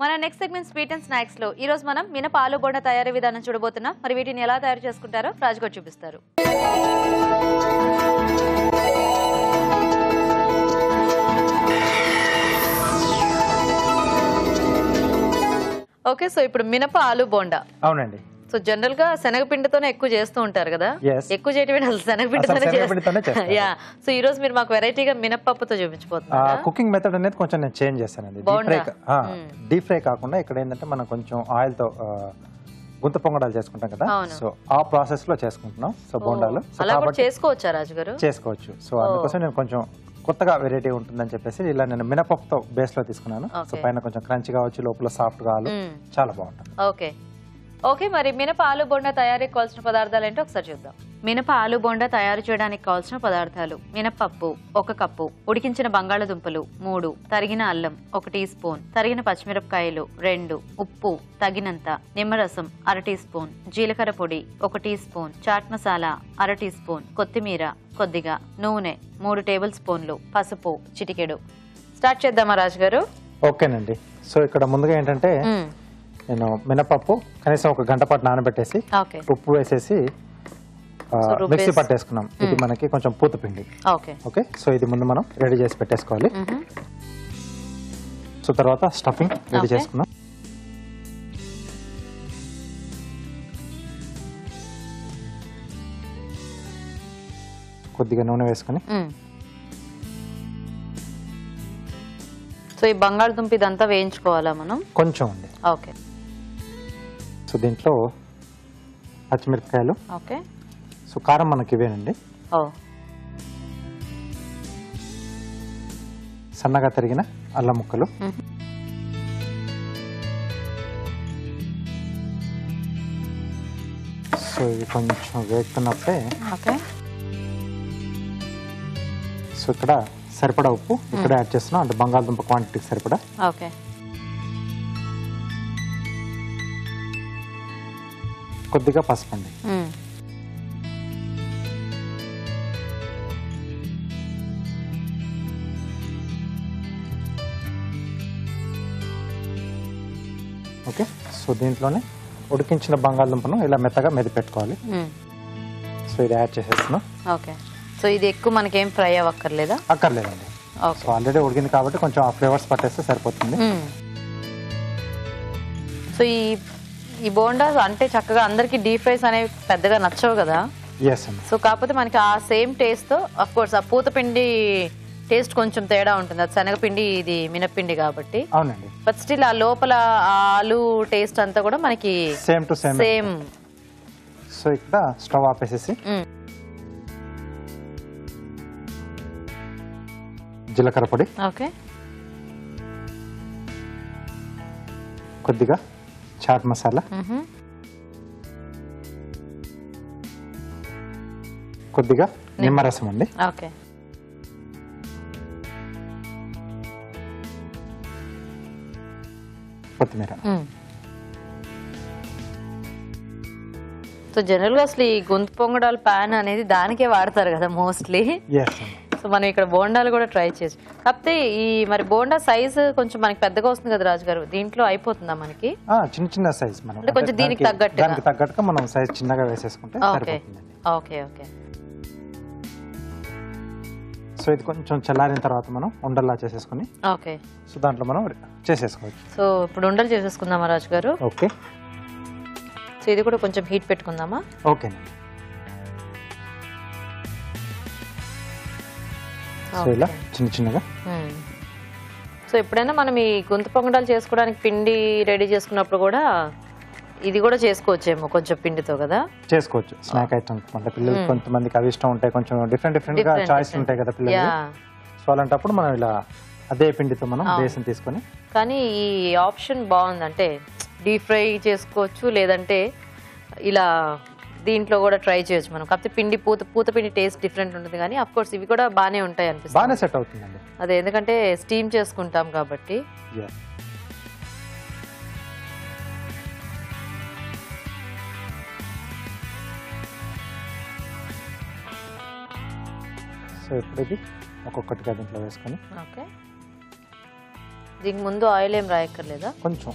మన next segment sweet and snacks లో ఈ రోజు మనం మినప ఆలు బోండా తయారీ విధానం చూడబోతున్నాం. మరి వీటిని ఎలా తయారు చేసుకుంటారో రాజు గారు చూపిస్తారు. ఓకే, సో ఇప్పుడు మినప ఆలు బోండా. అవునండి. సో జనరల్ గా శనగపిండితోనే ఎక్కువ చేస్తూ ఉంటారు కదా, ఎక్కువ చేయటం అసలు శనగపిండితోనే చేస్తారు. యా, సో ఈ రోజు మీరు మాకు వెరైటీగా మినపప్పుతో చూపించబోతున్నారు. కుకింగ్ మెథడ్ అనేది కొంచెం నేను చేంజ్ చేస్తానండి. డీప్ ఫ్రై కాకుండా ఇక్కడ ఏంటంటే మనం కొంచెం ఆయిల్ తో గుంత పొంగడాలు చేసుకుంటాం కదా, సో ఆ ప్రాసెస్ లో చేసుకుంటున్నాం. సో బోండాలు అలా కూడా చేసుకోవచ్చా రాజు గారు? చేసుకోవచ్చు. సో అందుకోసం నేను కొంచెం కొత్తగా వెరైటీ ఉంటుందని చెప్పేసి ఇలా నేను మినపప్పుతో బేస్ లో తీసుకున్నాను. సో పైన కొంచెం క్రంచ్ కావచ్చు, లోపల సాఫ్ట్ కావాలి, చాలా బాగుంటుంది. ఓకే ఓకే, మరి మినప ఆలు బోండా తయారీకి కావాల్సిన పదార్థాలు ఏంటో ఒకసారి చూద్దాం. మినప ఆలు బోండా తయారు చేయడానికి కావాల్సిన పదార్థాలు: మినపప్పు 1 కప్పు, ఉడికించిన బంగాళదుంపలు 3, తరిగిన అల్లం 1 టీ స్పూన్, తరిగిన పచ్చిమిరపకాయలు 2, ఉప్పు తగినంత, నిమ్మరసం 1/2 టీ స్పూన్, జీలకర్ర పొడి 1 teaspoon, chaat masala 1/2 teaspoon, కొత్తిమీర కొద్దిగా, నూనె 3 టేబుల్ స్పూన్లు, పసుపు చిటికెడు. స్టార్ట్ చేద్దామా రాజు గారు? ఓకేనండి. సో ఇక్కడ ముందుగా ఏంటంటే నేను మినపప్పు కనీసం 1 గంట పాటు నానబెట్టేసి ఉప్పు వేసేసి మిక్సీ పట్టేసుకున్నాం. ఇది మనకి కొంచెం పూతపిండి. ఓకే, సో ఇది ముందు మనం రెడీ చేసి పెట్టేసుకోవాలి. సో తర్వాత స్టఫింగ్ రెడీ చేసుకున్నాం. కొద్దిగా నూనె వేసుకుని, సో ఈ బంగాళదుంప ఇదంతా వేయించుకోవాలా మనం? కొంచెం ఉంది. ఓకే, సో దీంట్లో పచ్చిమిరపకాయలు, ఓకే, సో కారం మనకి ఇవేనండి. సన్నగా తరిగిన అల్లం ముక్కలు, సో ఇవి కొంచెం వేస్తున్నప్పుడే సో ఇక్కడ సరిపడా ఉప్పు ఇక్కడ యాడ్ చేస్తున్నాం, అంటే బంగాళదుంప క్వాంటిటీకి సరిపడా. ఓకే, కొద్దిగా పసుపు అండి. ఓకే, సో దీంట్లోనే ఉడికించిన బంగాళదుంపను ఇలా మెత్తగా మెదిపెట్టుకోవాలి. సో ఇది యాడ్ చేసేస్తున్నాం. ఓకే, సో ఇది ఎక్కువ మనకేం ఫ్రై అవ్వక్కర్లేదా? అక్కర్లేదండి. సో ఆల్రెడీ ఉడికింది కాబట్టి కొంచెం ఆ ఫ్లేవర్స్ పట్టేస్తే సరిపోతుంది. సో ఈ బోండా అంటే చక్కగా అందరికి డీప్ ఫ్రైస్ అనేవి పెద్దగా నచ్చవు కదా. సో కాకపోతే మనకి ఆ సేమ్ టేస్ట్ తో అఫ్ కోర్స్ ఆ పూతపిండి టేస్ట్ కొంచెం తేడా ఉంటుంది, అది శనగపిండి ఇది మినప్పిండి కాబట్టి. అవునండి. బట్ స్టిల్ ఆ లోపల ఆలు టేస్ట్ అంతా కూడా మనకి సేమ్ టు సేమ్. సో ఇక్కడ స్టవ్ ఆపేసేసి జీలకర్ర పొడి, ఓకే, కొద్దిగా చాట్ మసాలా, కొద్దిగా నిమ్మరసం అండి, ఓకే, కొత్తిమీర. సో జనరల్ గా అసలు ఈ గొంతు పొంగడాల ప్యాన్ అనేది దానికే వాడతారు కదా మోస్ట్లీ. సో మనం ఇక్కడ బోండాలు కూడా ట్రై చేసి, కాకపోతే ఈ మరి బోండా సైజ్ కొంచెం మనకి పెద్దగా వస్తుంది కదా రాజు గారు, దీంట్లో అయిపోతుందా మనకి? చిన్న చిన్న సైజ్ మనం అంటే కొంచెం దీనికి తగ్గట్టుగా మనం సైజ్ చిన్నగా వేసేసుకుంటే సరిపోతుందండి. ఓకే ఓకే, సో ఇది కొంచెం చల్లారిన తర్వాత మనం ఉండల్లా చేసేసుకుని, ఓకే, సో దాంట్లో మనం చేసేసుకోవచ్చు. సో ఇప్పుడు ఉండలు చేసేసుకుందామా రాజు గారు? ఓకే, సో ఇది కూడా కొంచెం హీట్ పెట్టుకుందామా? ఓకేనండి. సో ఇలా చిన్న చిన్నగా. సో ఎప్పుడైనా మనం ఈ గొంతు పొంగడాలు చేసుకోవడానికి పిండి రెడీ చేసుకున్నప్పుడు కూడా ఇది కూడా చేసుకోవచ్చేమో కొంచెం పిండితో కదా? చేసుకోవచ్చు. స్నాక్ ఐటమ్ అంటే పిల్లలు కొంతమందికి అవి ఇష్టం ఉంటాయి, కొంచెం డిఫరెంట్ గా చాయిస్ ఉంటాయి కదా పిల్లలు. సో అలాంటప్పుడు మనం ఇలా అదే పిండితో మనం బేసన్ తీసుకొని. కానీ ఈ ఆప్షన్ బాగుంది, అంటే డీప్ ఫ్రై చేసుకోవచ్చు, లేదంటే ఇలా దీంట్లో కూడా ట్రై చేయొచ్చు మనం. కాకపోతే పిండి పూత పిండి టేస్ట్ డిఫరెంట్ ఉంటుంది, కానీ అఫ్ కోర్స్ ఇవి కూడా బాగానే ఉంటాయి అనిపిస్తుంది. బాగానే సెట్ అవుతుందండి. అదే, ఎందుకంటే స్టీమ్ చేసుకుంటాం కాబట్టి. సో ఇప్పుడు ఇది ఒక్కొక్కటిగా దీంట్లో వేసుకొని, ఓకే, దీనికి ముందు ఆయిల్ ఏం రాయక్కర్లేదా? కొంచెం.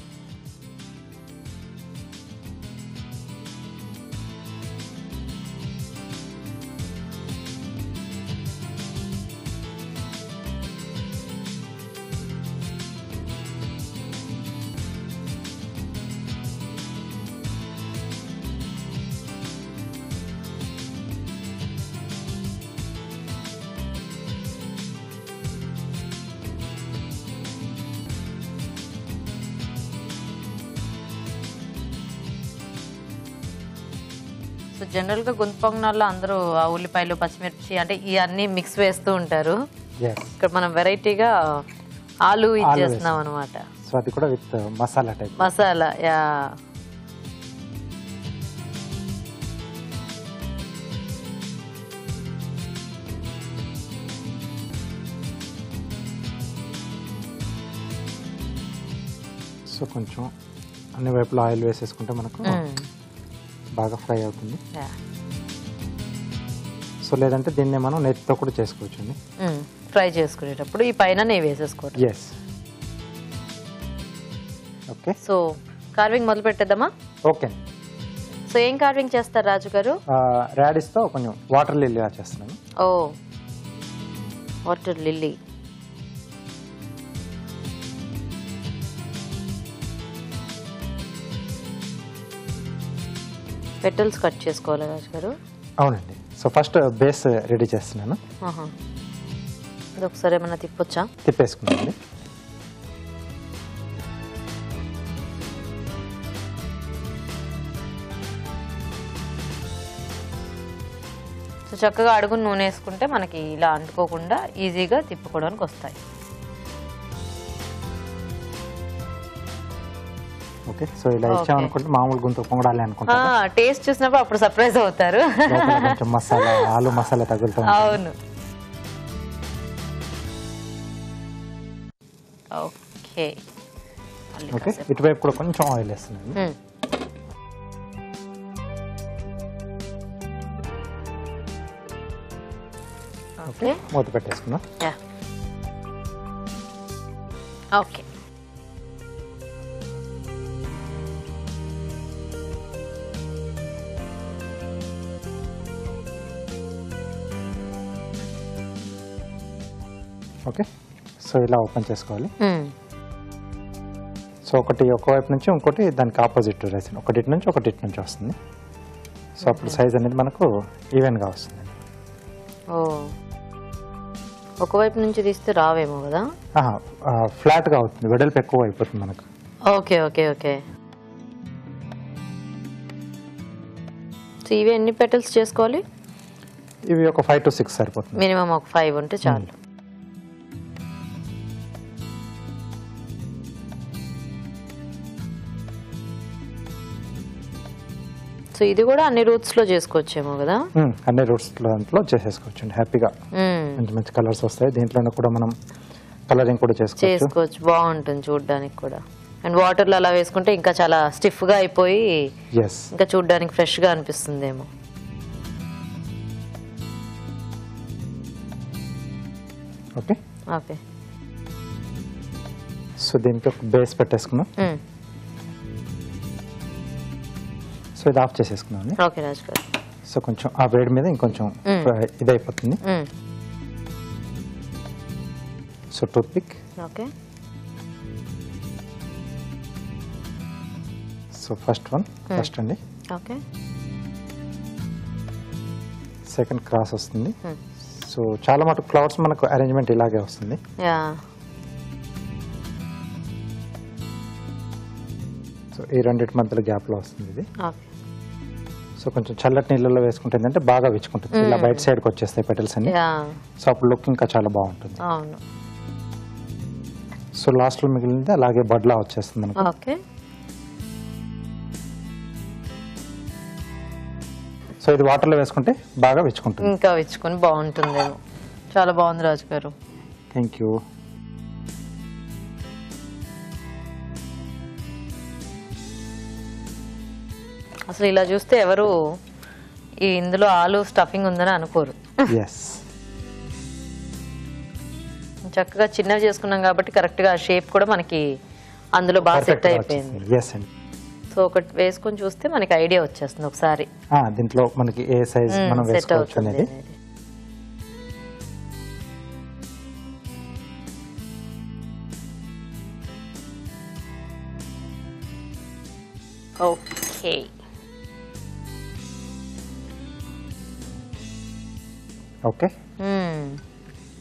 సో జనరల్గా గుంత పొంగనాల్లో అందరూ ఆ ఉల్లిపాయలు పచ్చిమిర్చి అంటే ఇవన్నీ మిక్స్ వేస్తూ ఉంటారు. ఇక్కడ మనం వెరైటీగా ఆలు ఇచ్చేస్తున్నాం అనమాట. సో అది కూడా with masala type. Masala yeah. So కొంచెం అన్ని వైపులో ఆయిల్ వేసేసుకుంటే మనకు బాగా ఫ్రై అవుతుంది. సో లేదంటే దీన్ని మనం నెత్తితో కూడా చేసుకోవచ్చు. ఫ్రై చేసుకునేటప్పుడు ఈ పైన నెయ్యి వేసేసుకోవచ్చు. ఎస్. ఓకే. సో కార్వింగ్ మొదలు పెట్టేద్దామా? ఓకే. సో ఏం కార్వింగ్ చేస్తారు రాజు గారు? రాడిష్తో కొంచెం వాటర్ లిల్లీ చేస్తున్నాను. ఓ వాటర్ లిల్లీ. పెటల్స్ కట్ చేసుకోవాలి రాజు గారు? అవునండి. సో ఫస్ట్ బేస్ రెడీ చేస్తున్నాను. అది ఒకసారి ఏమన్నా తిప్పొచ్చా? తిప్పేసుకున్నాండి. సో చక్కగా అడుగుని నూనె వేసుకుంటే మనకి ఇలా అంటుకోకుండా ఈజీగా తిప్పుకోవడానికి వస్తాయి. ఓకే. సో ఇలా ఇచ్చామనుకుంటే మామూలు గుంత పొంగడాలి అనుకుంటా. టేస్ట్ చూసినప్పుడు అప్పుడు సర్ప్రైజ్ అవుతారు. కొంచెం మసాలా ఆలు మసాలా తగులుతుంది. అవును. ఓకే. ఓకే. ఇటువైపు కూడా కొంచెం ఆయిల్ వేస్తున్నాను. ఓకే. మూత పెట్టేసుకున్నా. ఓకే. ఓకే. సో ఇలా ఓపెన్ చేసుకోవాలి. సో ఒకటి ఒకవైపు నుంచి ఇంకోటి దానికి ఆపోజిట్ రైస్ ఒకటి నుంచి ఒకటి నుంచి వస్తుంది. సో అప్పుడు సైజ్ అనేది మనకు ఈవెన్గా వస్తుంది. ఒకవైపు నుంచి తీస్తే రావేమో కదా? ఫ్లాట్గా అవుతుంది, వెడల్పు ఎక్కువ అయిపోతుంది మనకు. Okay okay okay. సో ఇవి ఎన్ని పెటల్స్ చేసుకోవాలి? ఇవి ఒక 5 to 6 సరిపోతుంది. మినిమం ఒక 5 ఉంటే చాలు. సో ఇది కూడా అన్ని రూట్స్ లో చేసుకోవచ్చేమో కదా? అన్ని రూట్స్ లో చేసేసుకోవచ్చు హ్యాపీగా. మంచి మంచి కలర్స్ వస్తాయి. దీంట్లోనే కూడా మనం కలరింగ్ కూడా చేసుకోవచ్చు. బాగుంటుంది చూడడానికి కూడా. అండ్ వాటర్ లో అలా వేసుకుంటే ఇంకా చాలా స్టిఫ్ గా అయిపోయి ఇంకా చూడడానికి ఫ్రెష్ గా అనిపిస్తుందేమో. Okay okay. సో దీనికి ఒక బేస్ పెట్టేసుకున్నాం. సో ఇది ఆఫ్ చేసేసుకున్నాం. ఓకే రాజు గారు. సో కొంచెం ఆ వేడి మీద ఇంకొంచెం ఇది అయిపోతుంది. So toothpick. Okay. So first అండి. ఓకే. సెకండ్ క్రాస్ వస్తుంది. సో చాలా మటుకు క్లౌడ్స్ మనకు అరేంజ్మెంట్ ఇలాగే వస్తుంది. సో ఈ రెండింటి మధ్యలో గ్యాప్ లో వస్తుంది ఇది. సో కొంచెం చల్లటి నీళ్ళలో వేసుకుంటే ఏంటంటే బాగా విచ్చుకుంటుంది. ఇలా బయట సైడ్కి వచ్చేస్తాయి పెటల్స్ అన్ని. సో అప్పుడు లుక్ ఇంకా చాలా బాగుంటుంది. సో లాస్ట్ లో మిగిలింది అలాగే బడ్లా వచ్చేస్తుంది మనకు. ఓకే. సో ఇది వాటర్ లో వేసుకుంటే బాగా విచ్చుకుంటుంది. ఇంకా విచ్చుకొని బాగుంటుంది. చాలా బాగుంది రాజు గారు. Thank you. అసలు ఇలా చూస్తే ఎవరు ఇందులో ఆలు స్టఫింగ్ ఉందని అనుకోరు. చక్కగా చిన్నవి చేసుకున్నాం కాబట్టి కరెక్ట్ గా షేప్ కూడా మనకి అందులో బాగా సెట్ అయిపోయింది. ఎస్ అండి. సో ఒకటి వేసుకొని చూస్తే మనకి ఐడియా వచ్చేస్తుంది ఒకసారి దీంట్లో మనకి ఏ సైజ్ మనం సెట్ వేసుకోవచ్చు అవుతుంది అనేది. ఓకే. ఓకే,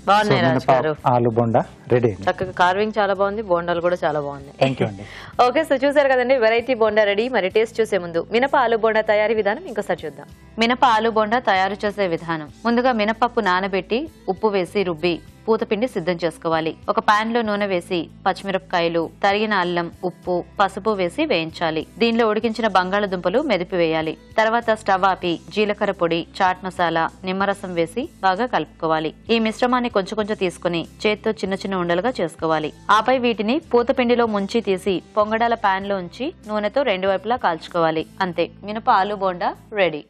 బాగున్నాయి రాజు గారు. ఆలు బోండా రెడీ. చక్కగా కార్వింగ్ చాలా బాగుంది, బోండాలు కూడా చాలా బాగున్నాయి. థ్యాంక్ యూ అండి. ఓకే, సో చూసారు కదండి వెరైటీ బోండా రెడీ. మరి టేస్ట్ చూసే ముందు మినప ఆలు బోండా తయారీ విధానం ఇంకోసారి చూద్దాం. మినప ఆలు బోండా తయారు చేసే విధానం: ముందుగా మినపప్పు నానబెట్టి ఉప్పు వేసి రుబ్బి పూతపిండి సిద్ధం చేసుకోవాలి. ఒక పాన్ లో నూనె వేసి పచ్చిమిరపకాయలు, తరిగిన అల్లం, ఉప్పు, పసుపు వేసి వేయించాలి. దీనిలో ఉడికించిన బంగాళదుంపలు మెదిపి వేయాలి. తర్వాత స్టవ్ ఆపి జీలకర్ర పొడి, చాట్ మసాలా, నిమ్మరసం వేసి బాగా కలుపుకోవాలి. ఈ మిశ్రమాన్ని కొంచెం కొంచెం తీసుకుని చేత్తో చిన్న చిన్న ఉండలుగా చేసుకోవాలి. ఆపై వీటిని పూతపిండిలో ముంచి తీసి పొంగడాల పాన్ లో ఉంచి నూనెతో రెండు వైపులా కాల్చుకోవాలి. అంతే, మినప ఆలు బోండా రెడీ.